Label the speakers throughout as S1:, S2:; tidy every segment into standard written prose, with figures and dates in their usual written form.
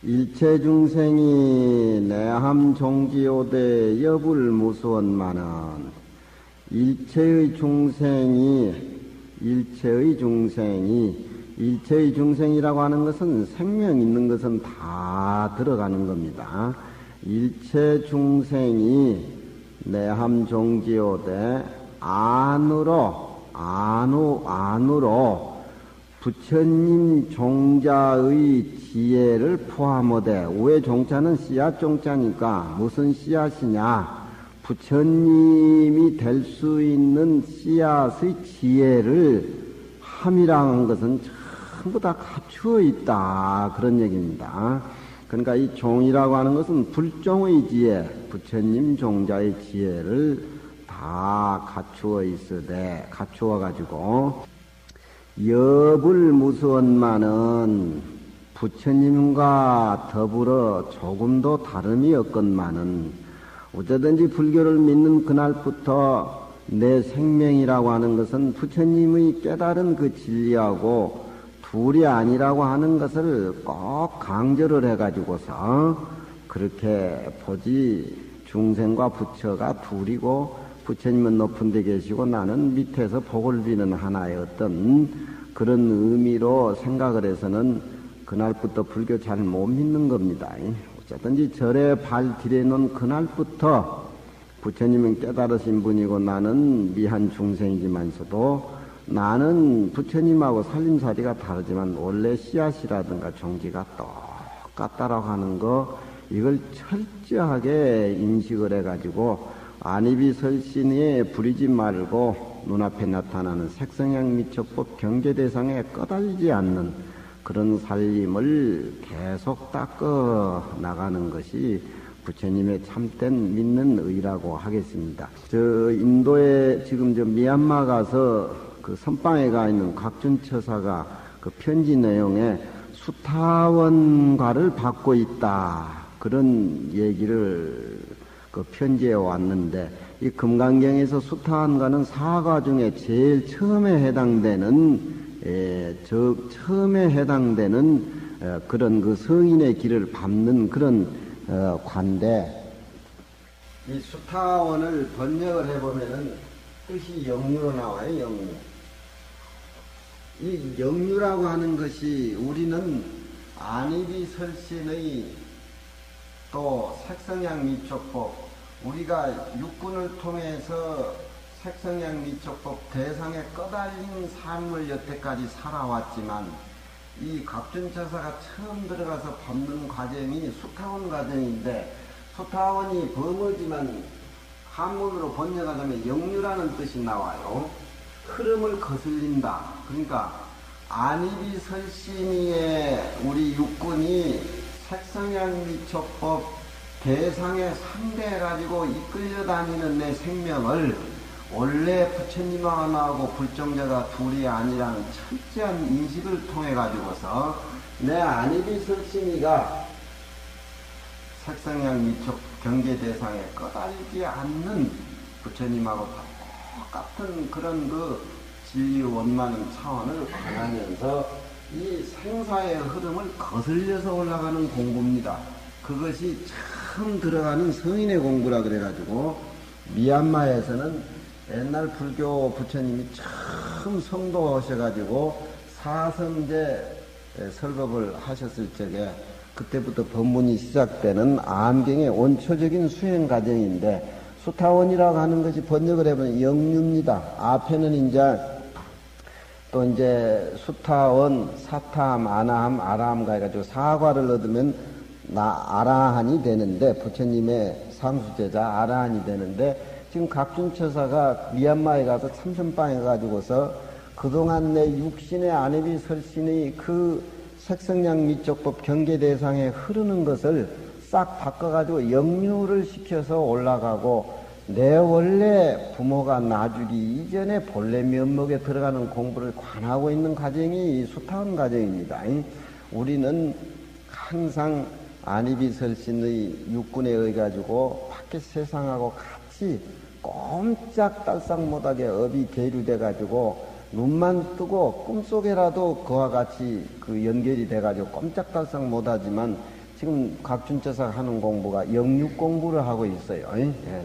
S1: 일체 중생이 내함 종지오대 여불 무수원만은 일체의 중생이라고 하는 것은 생명 있는 것은 다 들어가는 겁니다. 일체 중생이 내함 종지오대 안으로 부처님 종자의 지혜를 포함하되, 왜 종자는 씨앗 종자니까 무슨 씨앗이냐? 부처님이 될 수 있는 씨앗의 지혜를 함이라는 것은 전부 다 갖추어 있다, 그런 얘기입니다. 그러니까 이 종이라고 하는 것은 불종의 지혜, 부처님 종자의 지혜를 다 갖추어 있으되, 갖추어 가지고 여불 무수원만은 부처님과 더불어 조금도 다름이 없건만은, 어쩌든지 불교를 믿는 그날부터 내 생명이라고 하는 것은 부처님의 깨달은 그 진리하고 둘이 아니라고 하는 것을 꼭 강조를 해가지고서 그렇게 보지, 중생과 부처가 둘이고 부처님은 높은 데 계시고 나는 밑에서 복을 비는 하나의 어떤 그런 의미로 생각을 해서는 그날부터 불교 잘 못 믿는 겁니다. 어쨌든지 절에 발 디뎌놓은 그날부터 부처님은 깨달으신 분이고 나는 미한 중생이지만서도 나는 부처님하고 살림살이가 다르지만 원래 씨앗이라든가 종지가 똑같다라고 하는 거, 이걸 철저하게 인식을 해가지고 안이비설신에 부리지 말고 눈앞에 나타나는 색성향 미처법 경계대상에 꺼달리지 않는 그런 살림을 계속 닦아 나가는 것이 부처님의 참된 믿는 의라고 하겠습니다. 인도에 지금 미얀마 가서 그 선방에 가 있는 곽준 처사가 그 편지 내용에 수타원과를 받고 있다, 그런 얘기를 그 편지에 왔는데, 이 금강경에서 수타원과는 사과 중에 제일 처음에 해당되는 그런 그 성인의 길을 밟는 그런 관데, 이 수타원을 번역을 해보면은 뜻이 영유로 나와요. 영유. 이 영유라고 하는 것이 우리는 안이비설신의 또 색성향 미촉법, 우리가 육군을 통해서 색성향 미촉법 대상에 꺼달린 삶을 여태까지 살아왔지만, 이 각준처사가 처음 들어가서 밟는 과정이 수타원 과정인데, 수타원이 범어지만 한문으로 번역하자면 영유라는 뜻이 나와요. 흐름을 거슬린다. 그러니까 안이비설신이의 우리 육군이 색성향 미촉법 대상에 상대해가지고 이끌려 다니는 내 생명을 원래 부처님하고 나하고 불정자가 둘이 아니라는 철저한 인식을 통해 가지고서 내 안이비설신이가 색성향 미촉 경계 대상에 꺼달리지 않는 부처님하고 똑같은 그런 그 진리 원만한 차원을 관하면서 이 생사의 흐름을 거슬려서 올라가는 공부입니다. 그것이 처음 들어가는 성인의 공부라 그래가지고, 미얀마에서는 옛날 불교 부처님이 처음 성도하셔가지고 사성제 설법을 하셨을 적에 그때부터 법문이 시작되는 암경의 원초적인 수행 과정인데, 수타원이라고 하는 것이 번역을 해보면 영유입니다. 앞에는 이제 수타원, 사타함, 아나함, 아라함 가해가지고 사과를 얻으면 아라한이 되는데, 부처님의 상수제자 아라한이 되는데, 지금 각준처사가 미얀마에 가서 참선방에 가지고서 그동안 내 육신의 안이비설신의 그 색성향 미촉법 경계대상에 흐르는 것을 싹 바꿔가지고 영유를 시켜서 올라가고, 내 원래 부모가 놔주기 이전에 본래 면목에 들어가는 공부를 관하고 있는 과정이 수타원 과정입니다. 우리는 항상 안이비설신의 육군에 의해 가지고 밖에 세상하고 같이 꼼짝달싹 못하게 업이 계류돼 가지고 눈만 뜨고 꿈속에라도 그와 같이 그 연결이 돼 가지고 꼼짝달싹 못하지만 지금 각춘처사 하는 공부가 영육 공부를 하고 있어요.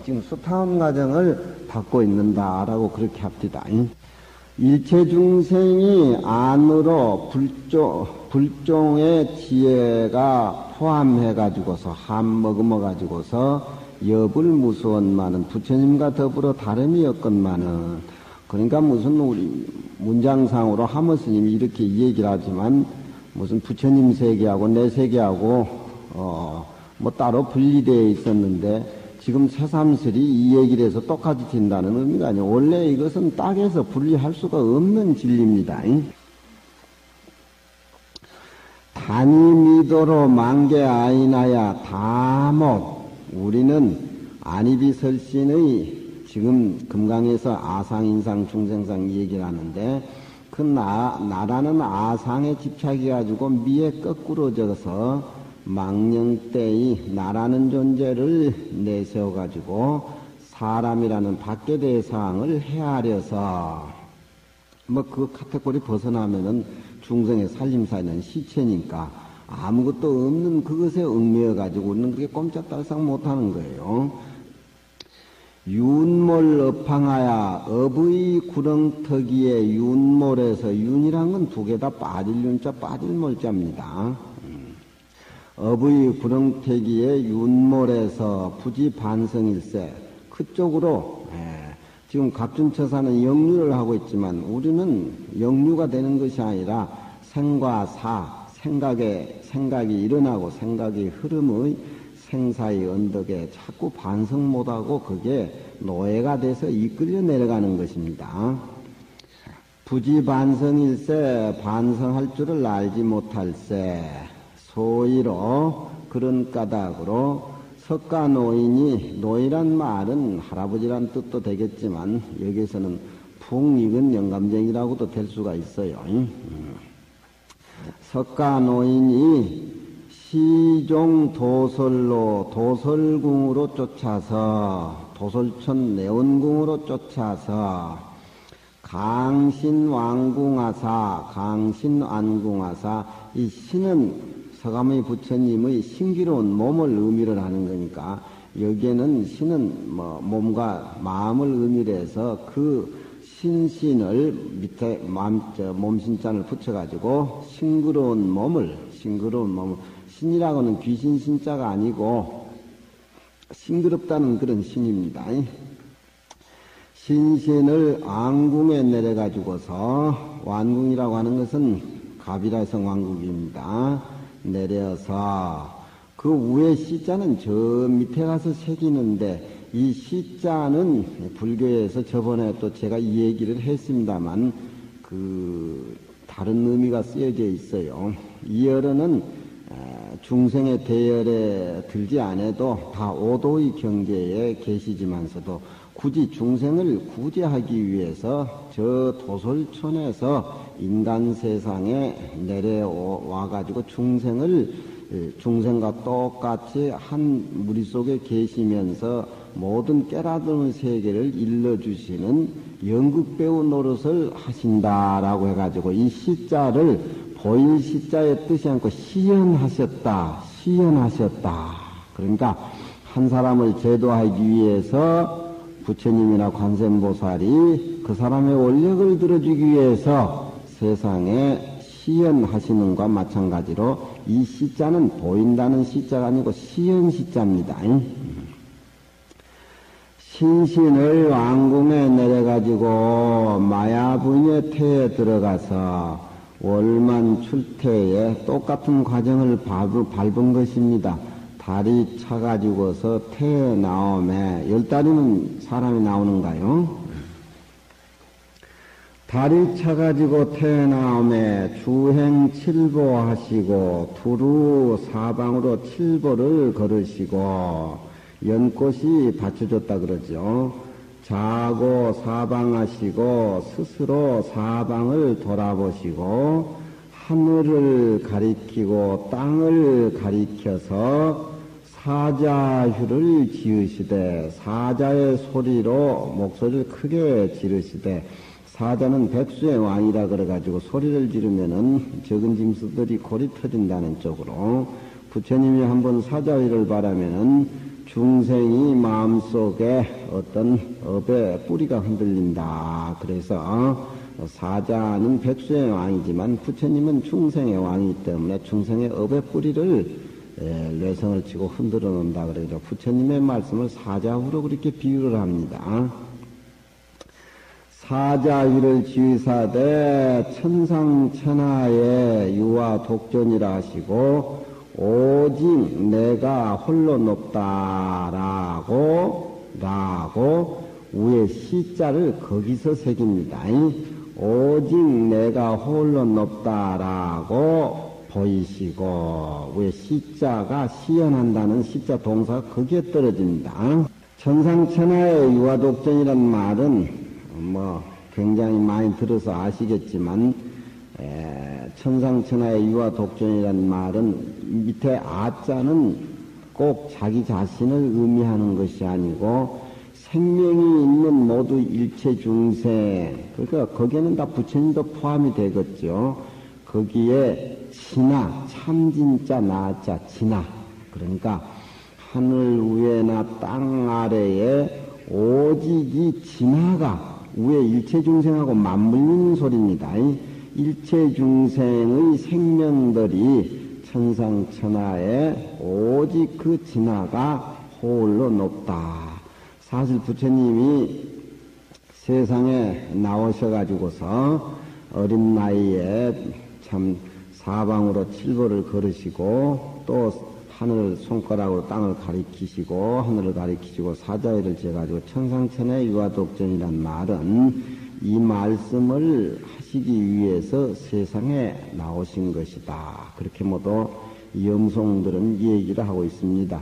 S1: 지금 수타원 과정을 받고 있는다라고 그렇게 합디다. 일체 중생이 안으로 불종의 지혜가 포함해가지고서 한 머금어가지고서 여불 무수원만은 부처님과 더불어 다름이 없건만은, 그러니까 무슨 우리 문장상으로 하모 스님이 이렇게 얘기를 하지만 무슨 부처님 세계하고 내 세계하고 뭐 따로 분리되어 있었는데 지금 새삼스리 이 얘기를 해서 똑같이 된다는 의미가 아니에요. 원래 이것은 딱에서 분리할 수가 없는 진리입니다. 단임이도로 만개 아이나야 다못. 우리는 안이비설신의 지금 금강에서 아상인상 중생상 얘기를 하는데 그 나라는 아상에 집착해 가지고 미에 거꾸로 져서 망령 때의 나라는 존재를 내세워 가지고 사람이라는 밖에 대해 사항을 헤아려서 뭐 그 카테고리 벗어나면은 중생의 살림살이는 시체니까 아무것도 없는 그것에 얽매여 가지고 우리는 그게 꼼짝달싹 못하는 거예요. 윤몰 업항하야 업의 구렁터기에 윤몰에서 윤이란 건 두 개 다 빠질 윤자 빠질 몰자입니다. 업의 구렁터기에 윤몰에서 부지 반성일세 그쪽으로 지금 각준처사는 영류를 하고 있지만 우리는 영류가 되는 것이 아니라 생과 사 생각이 일어나고 생각이 흐름의 생사의 언덕에 자꾸 반성 못하고 그게 노예가 돼서 이끌려 내려가는 것입니다. 부지 반성일세 반성할 줄을 알지 못할세 소위로 그런 까닭으로 석가노인이 노이란 말은 할아버지란 뜻도 되겠지만 여기서는 푹 익은 영감쟁이라고도 될 수가 있어요. 석가노인이 시종 도설궁으로 쫓아서 도솔천 내원궁으로 쫓아서 강신완궁하사 이 신은 서가모니 부처님의 신기로운 몸을 의미를 하는 거니까 여기에는 신은 뭐 몸과 마음을 의미를 해서 그 신신을 밑에 몸신자를 붙여가지고 싱그러운 몸을 신이라고는 귀신 신자가 아니고 싱그럽다는 그런 신입니다. 신신을 안궁에 내려가지고서 완궁이라고 하는 것은 갑이라서 왕국입니다. 내려서 그 위에 시자는 저 밑에 가서 새기는데 이 시자는 불교에서 저번에 또 제가 이 얘기를 했습니다만 그 다른 의미가 쓰여져 있어요. 이 열어는 중생의 대열에 들지 않아도 다 오도의 경계에 계시지만서도 굳이 중생을 구제하기 위해서 저 도솔촌에서 인간 세상에 내려와가지고 중생과 똑같이 한 무리 속에 계시면서 모든 깨닫는 세계를 일러주시는 연극배우 노릇을 하신다라고 해가지고 이 시자를 보일 시자의 뜻이 않고 시연하셨다. 그러니까 한 사람을 제도하기 위해서 부처님이나 관세음보살이 그 사람의 원력을 들어주기 위해서 세상에 시연하시는 것과 마찬가지로 이 시자는 보인다는 시자가 아니고 시연 시자입니다. 신신을 왕궁에 내려가지고 마야분의 태에 들어가서 월만 출태에 똑같은 과정을 밟은 것입니다. 달이 차가지고서 태에 나오매 10달이면 사람이 나오는가요? 달이 차가지고 태에 나오매 주행 7보 하시고 두루 사방으로 7보를 걸으시고 연꽃이 받쳐줬다 그러죠. 자고 사방하시고 스스로 사방을 돌아보시고 하늘을 가리키고 땅을 가리켜서 사자휴를 지으시되 사자의 소리로 목소리를 크게 지르시되 사자는 백수의 왕이라 그래가지고 소리를 지르면은 적은 짐승들이 골이 터진다는 쪽으로 부처님이 한번 사자위를 바라면은 중생이 마음속에 어떤 업의 뿌리가 흔들린다. 그래서 사자는 백수의 왕이지만 부처님은 중생의 왕이기 때문에 중생의 업의 뿌리를 뇌성을 치고 흔들어 놓는다. 그래서 부처님의 말씀을 사자후로 그렇게 비유를 합니다. 사자위를 지휘사대 천상천하의 유아 독존이라 하시고 오직 내가 홀로 높다라고 위에 시자를 거기서 새깁니다. 오직 내가 홀로 높다라고 보이시고 위에 시자가 시연한다는 시자 동사가 거기에 떨어집니다. 천상천하의 유아독존이란 말은 굉장히 많이 들어서 아시겠지만 천상천하의 유아독존이란 말은 밑에 아자는 꼭 자기 자신을 의미하는 것이 아니고 생명이 있는 모두 일체 중생, 그러니까 거기에는 다 부처님도 포함이 되겠죠. 거기에 진화, 참진자 나자 진화, 그러니까 하늘 위에나 땅 아래에 오직 이 진화가 위에 일체 중생하고 맞물리는 소리입니다. 일체 중생의 생명들이 천상천하에 오직 그 진화가 홀로 높다. 사실 부처님이 세상에 나오셔가지고서 어린 나이에 참 사방으로 칠보를 걸으시고 또 하늘 손가락으로 땅을 가리키시고 하늘을 가리키시고 사자위를 재가지고 천상천하의 유아독존이란 말은 이 말씀을 하시기 위해서 세상에 나오신 것이다. 그렇게 모두 염송들은 얘기를 하고 있습니다.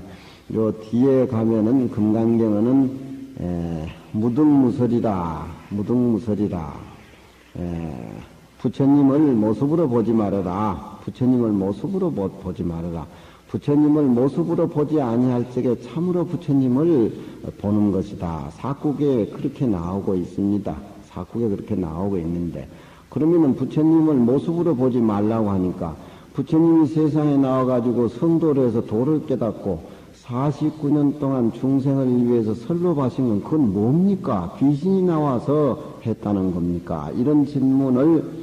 S1: 요 뒤에 가면은 금강경에는 무등무설이라 부처님을 모습으로 보지 말아라. 부처님을 모습으로 보지 말아라. 부처님을 모습으로 보지 아니할 적에 참으로 부처님을 보는 것이다. 사국에 그렇게 나오고 있습니다. 사국에 그렇게 나오고 있는데, 그러면은 부처님을 모습으로 보지 말라고 하니까 부처님이 세상에 나와가지고 성도를 해서 도를 깨닫고 49년 동안 중생을 위해서 설법하신 건 그건 뭡니까? 귀신이 나와서 했다는 겁니까? 이런 질문을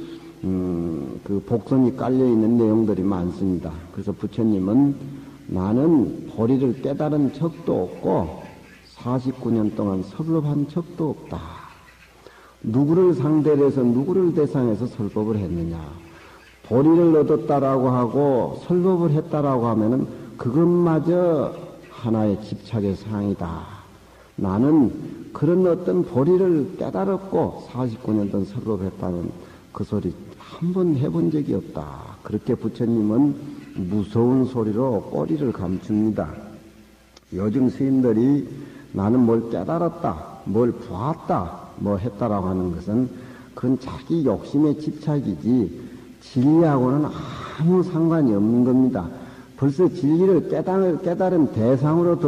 S1: 그 복선이 깔려있는 내용들이 많습니다. 그래서 부처님은 나는 보리를 깨달은 적도 없고 49년 동안 설법한 적도 없다. 누구를 상대로 해서 누구를 대상해서 설법을 했느냐? 보리를 얻었다라고 하고 설법을 했다라고 하면은 그것마저 하나의 집착의 사항이다. 나는 그런 어떤 보리를 깨달았고 49년 동안 설법했다는 그 소리 한 번 해본 적이 없다. 그렇게 부처님은 무서운 소리로 꼬리를 감춥니다. 요즘 스님들이 나는 뭘 깨달았다, 뭘 보았다, 뭐 했다라고 하는 것은 그건 자기 욕심의 집착이지 진리하고는 아무 상관이 없는 겁니다. 벌써 진리를 깨달은 대상으로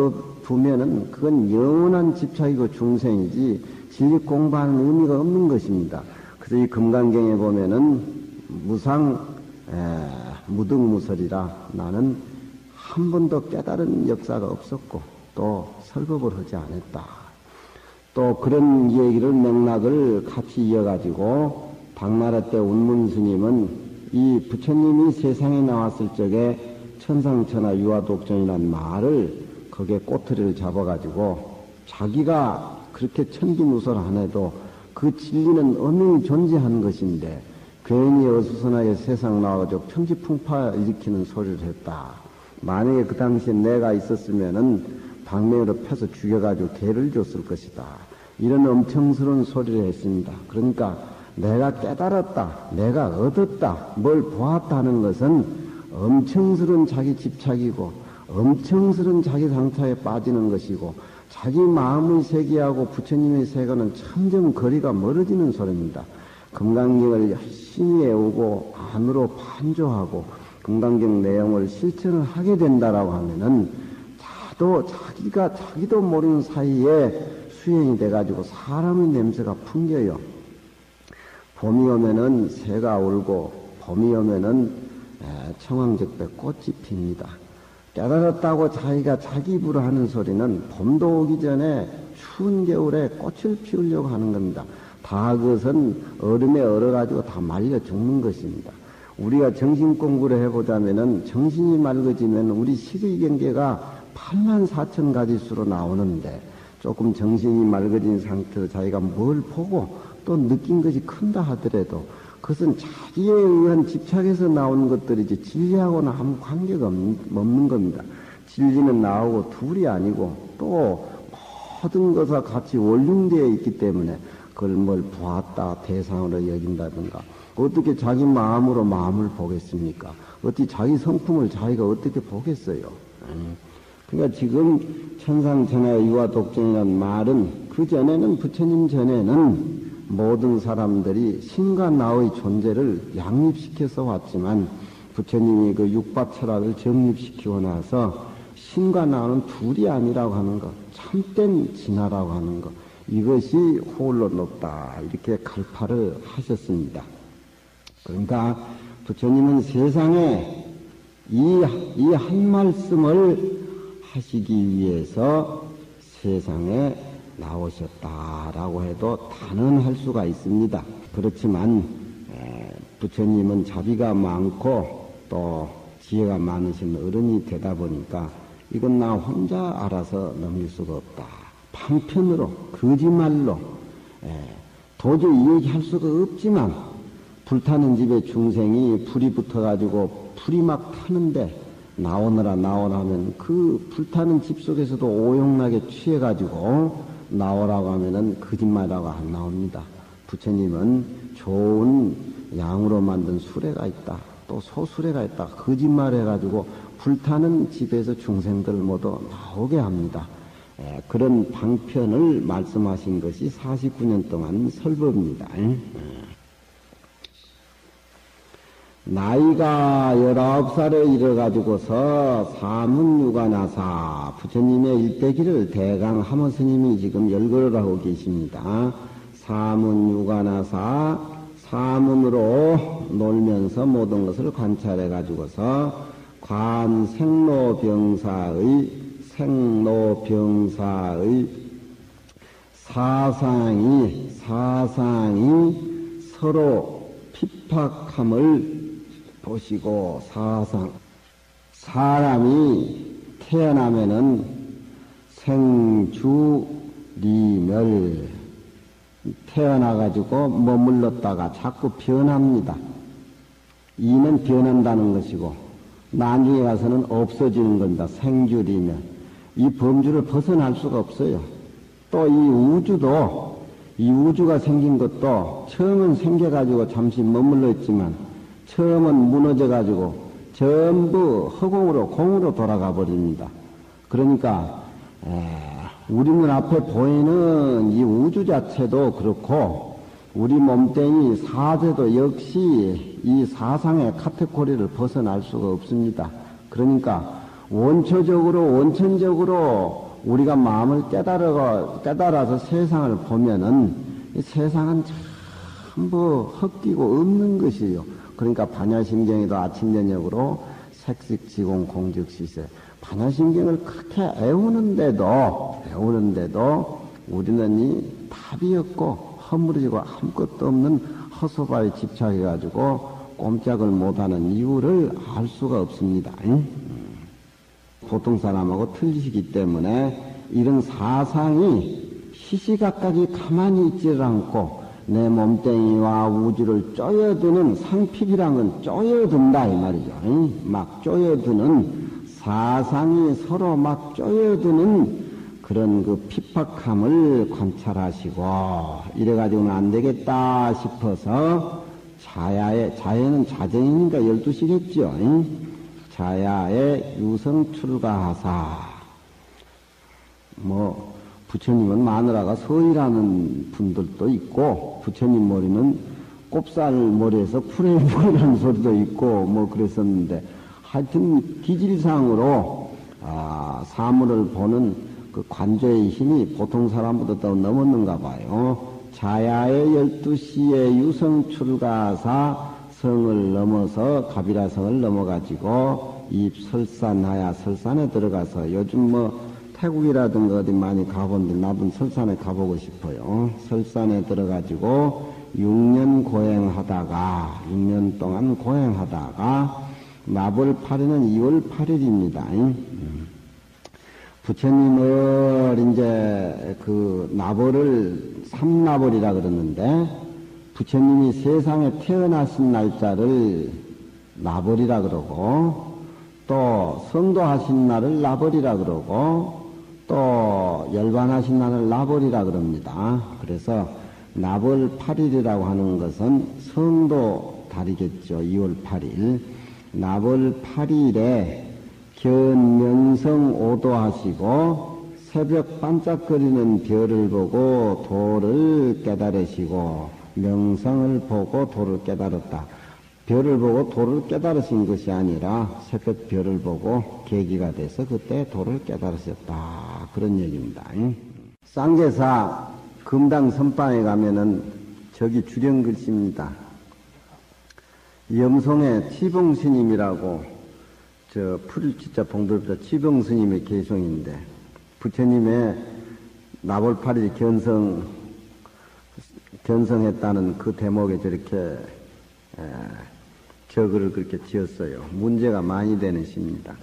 S1: 두면은 그건 영원한 집착이고 중생이지 진리 공부하는 의미가 없는 것입니다. 그래서 이 금강경에 보면은 무등무설이라 나는 한 번도 깨달은 역사가 없었고 또 설법을 하지 않았다. 또 그런 얘기를 맥락을 같이 이어가지고 당나라 때 운문스님은 이 부처님이 세상에 나왔을 적에 천상천하 유아독존이라는 말을 거기에 꼬투리를 잡아가지고 자기가 그렇게 천기무설 안 해도 그 진리는 엄연히 존재하는 것인데 괜히 어수선하게 세상 나와가지고 평지풍파 일으키는 소리를 했다. 만약에 그 당시에 내가 있었으면은 방맹으로 펴서 죽여가지고 개를 줬을 것이다. 이런 엄청스러운 소리를 했습니다. 그러니까 내가 깨달았다, 내가 얻었다, 뭘 보았다 하는 것은 엄청스러운 자기 집착이고 엄청스러운 자기 상처에 빠지는 것이고 자기 마음의 세계하고 부처님의 세계는 점점 거리가 멀어지는 소리입니다. 금강경을 열심히 외우고 안으로 반조하고 금강경 내용을 실천을 하게 된다라고 하면은 자기도 모르는 사이에 수행이 돼가지고 사람의 냄새가 풍겨요. 봄이 오면은 새가 울고 봄이 오면은 청황적배 꽃이 핍니다. 깨달았다고 자기가 자기 입으로 하는 소리는 봄도 오기 전에 추운 겨울에 꽃을 피우려고 하는 겁니다. 다 그것은 얼음에 얼어가지고 다 말려 죽는 것입니다. 우리가 정신 공부를 해보자면은 정신이 맑아지면 우리 식의 경계가 84,000가지 수로 나오는데 조금 정신이 맑아진 상태로 자기가 뭘 보고 또 느낀 것이 큰다 하더라도 그것은 자기에 의한 집착에서 나오는 것들이지 진리하고는 아무 관계가 없는 겁니다. 진리는 나하고 둘이 아니고 또 모든 것과 같이 원융되어 있기 때문에 그걸 뭘 보았다 대상으로 여긴다든가 어떻게 자기 마음으로 마음을 보겠습니까? 어떻게 자기 성품을 자기가 어떻게 보겠어요? 그러니까 지금 천상천하의 유아 독존이라는 말은 그 전에는 부처님 전에는 모든 사람들이 신과 나의 존재를 양립시켜서 왔지만 부처님이 그 육밥 철학을 정립시키고 나서 신과 나는 둘이 아니라고 하는 것, 참된 진화라고 하는 것, 이것이 홀로 높다 이렇게 갈파를 하셨습니다. 그러니까 부처님은 세상에 이 한 말씀을 하시기 위해서 세상에 나오셨다라고 해도 단언할 수가 있습니다. 그렇지만 부처님은 자비가 많고 또 지혜가 많으신 어른이 되다 보니까 이건 나 혼자 알아서 넘길 수가 없다. 방편으로 거짓말로 도저히 얘기할 수가 없지만 불타는 집에 중생이 불이 붙어가지고 불이 막 타는데 나오느라 하면 그 불타는 집 속에서도 오용나게 취해가지고 나오라고 하면은 거짓말이라고 안 나옵니다. 부처님은 좋은 양으로 만든 수레가 있다. 또 소수레가 있다. 거짓말 해가지고 불타는 집에서 중생들 모두 나오게 합니다. 그런 방편을 말씀하신 것이 49년 동안 설법입니다. 나이가 19살에 이르가지고서 사문유관하사 부처님의 일대기를 대강 하모 스님이 지금 열거를 하고 계십니다. 사문유관하사 사문으로 놀면서 모든 것을 관찰해 가지고서 관생로병사의 사상이 서로 핍박함을 보시고 사람이 태어나면은 생주리멸 태어나가지고 머물렀다가 자꾸 변합니다. 이는 변한다는 것이고 나중에 가서는 없어지는 겁니다. 생주리멸. 이 범주를 벗어날 수가 없어요. 또 이 우주가 생긴 것도 처음은 생겨가지고 잠시 머물러 있지만 처음은 무너져가지고 전부 허공으로 공으로 돌아가 버립니다. 그러니까 우리 눈 앞에 보이는 이 우주 자체도 그렇고 우리 몸뚱이 사제도 역시 이 사상의 카테고리를 벗어날 수가 없습니다. 그러니까 원천적으로 우리가 마음을 깨달아서 세상을 보면은 이 세상은 전부 헛기고 없는 것이에요. 그러니까 반야심경에도 아침 저녁으로 색식지공 공적시세 반야심경을 그렇게 애우는데도 우리는 이 답이 없고 허물어지고 아무것도 없는 허소바에 집착해가지고 꼼짝을 못하는 이유를 알 수가 없습니다. 보통 사람하고 틀리시기 때문에 이런 사상이 시시각각이 가만히 있지를 않고 내 몸뚱이와 우주를 쪼여드는 상핍이란 건 쪼여든다 이 말이죠. 막 쪼여드는 사상이 서로 막 쪼여드는 그런 그 핍박함을 관찰하시고 이래가지고는 안 되겠다 싶어서 자야는 자정이니까 12시겠죠. 자야에 유성 출가하사 부처님은 마누라가 설이라는 분들도 있고 부처님 머리는 꼽살 머리에서 풀에보이라는 소리도 있고 그랬었는데 하여튼 기질상으로 사물을 보는 그 관조의 힘이 보통 사람보다 더 넘었는가 봐요. 자야의 12시에 유성 출가사 성을 넘어서 가비라성을 넘어가지고 입설산하야 설산에 들어가서 요즘 태국이라든가 어디 많이 가본데 나도 설산에 가보고 싶어요. 설산에 들어가지고 6년 고행하다가 6년 동안 고행하다가 나벌 8일은 2월 8일입니다. 부처님을 이제 그 나벌을 삼나벌이라 그러는데 부처님이 세상에 태어나신 날짜를 나벌이라 그러고 또 성도하신 날을 나벌이라 그러고 또 열반하신 날을 나벌이라 그럽니다. 그래서 나벌 8일이라고 하는 것은 성도 달이겠죠. 2월 8일. 나벌 8일에 견명성 오도하시고 새벽 반짝거리는 별을 보고 도를 깨달으시고 명성을 보고 도를 깨달았다. 별을 보고 도를 깨달으신 것이 아니라 새벽 별을 보고 계기가 돼서 그때 도를 깨달으셨다. 그런 얘기입니다. 쌍제사 금당 선방에 가면은 저기 주령 글씨입니다. 염송의 치봉스님이라고 저 풀지자 봉돌부자 치봉스님의 개성인데 부처님의 나벌 8일 견성했다는 그 대목에 저렇게 저글을 그렇게 지었어요. 문제가 많이 되는 시입니다.